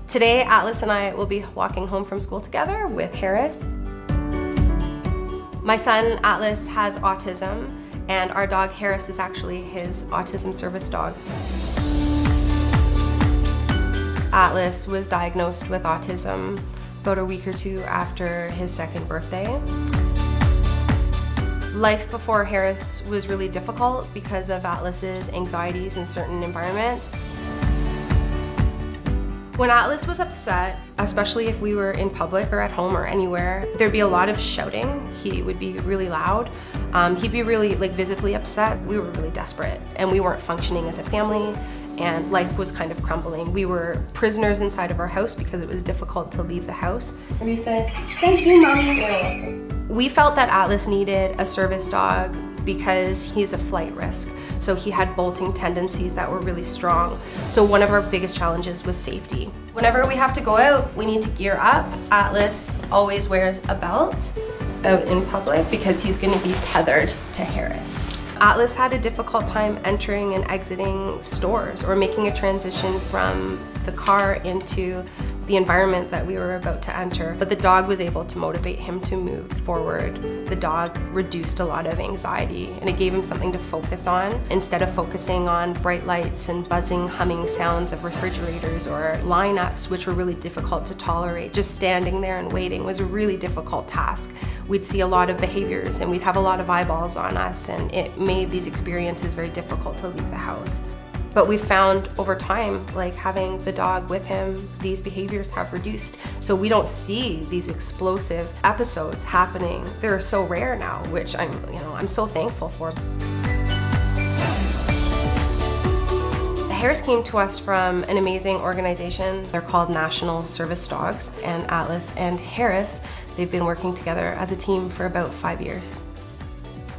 Today, Atlas and I will be walking home from school together with Harris. My son, Atlas, has autism, and our dog, Harris, is actually his autism service dog. Atlas was diagnosed with autism about a week or two after his second birthday. Life before Harris was really difficult because of Atlas's anxieties in certain environments. When Atlas was upset, especially if we were in public or at home or anywhere, there'd be a lot of shouting. He would be really loud. He'd be really visibly upset. We were really desperate and we weren't functioning as a family and life was kind of crumbling. We were prisoners inside of our house because it was difficult to leave the house. And you said, "Thank you, Mommy." We felt that Atlas needed a service dog because he's a flight risk. So he had bolting tendencies that were really strong. So one of our biggest challenges was safety. Whenever we have to go out, we need to gear up. Atlas always wears a belt out in public because he's going to be tethered to Harris. Atlas had a difficult time entering and exiting stores or making a transition from the car into the environment that we were about to enter. But the dog was able to motivate him to move forward. The dog reduced a lot of anxiety and it gave him something to focus on instead of focusing on bright lights and buzzing, humming sounds of refrigerators or lineups, which were really difficult to tolerate. Just standing there and waiting was a really difficult task. We'd see a lot of behaviors and we'd have a lot of eyeballs on us, and it made these experiences very difficult to leave the house. But we found over time, having the dog with him, these behaviors have reduced. So we don't see these explosive episodes happening. They're so rare now, which I'm so thankful for. Harris came to us from an amazing organization. They're called National Service Dogs, and Atlas and Harris, they've been working together as a team for about 5 years.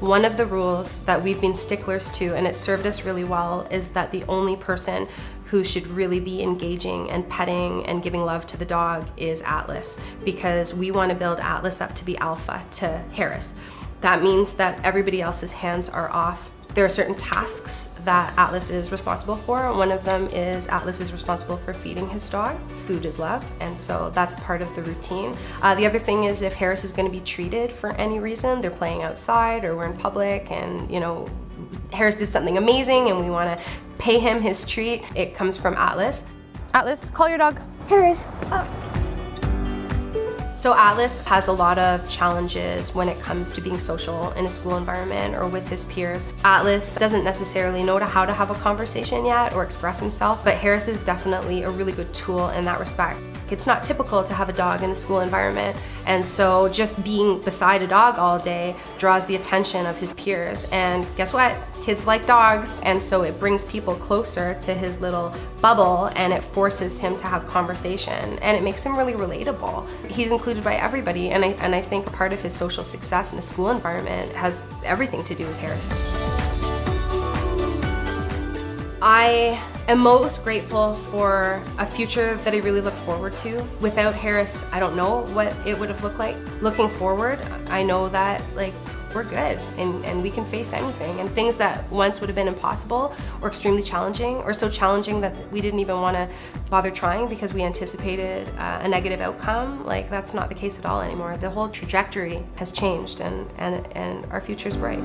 One of the rules that we've been sticklers to, and it served us really well, is that the only person who should really be engaging and petting and giving love to the dog is Atlas, because we want to build Atlas up to be alpha to Harris. That means that everybody else's hands are off. There are certain tasks that Atlas is responsible for. One of them is Atlas is responsible for feeding his dog. Food is love, and so that's part of the routine. The other thing is if Harris is going to be treated for any reason, they're playing outside or we're in public and Harris did something amazing and we want to pay him his treat, it comes from Atlas. Atlas, call your dog. Harris. So Atlas has a lot of challenges when it comes to being social in a school environment or with his peers. Atlas doesn't necessarily know how to have a conversation yet or express himself, but Harris is definitely a really good tool in that respect. It's not typical to have a dog in a school environment, and so just being beside a dog all day draws the attention of his peers. And guess what? Kids like dogs, and so it brings people closer to his little bubble and it forces him to have conversation and it makes him really relatable. He's included by everybody, and I think a part of his social success in a school environment has everything to do with Harris. I am most grateful for a future that I really look forward to. Without Harris, I don't know what it would have looked like. Looking forward, I know that we're good and we can face anything, and things that once would have been impossible or extremely challenging or so challenging that we didn't even want to bother trying because we anticipated a negative outcome, that's not the case at all anymore. The whole trajectory has changed and our future's bright.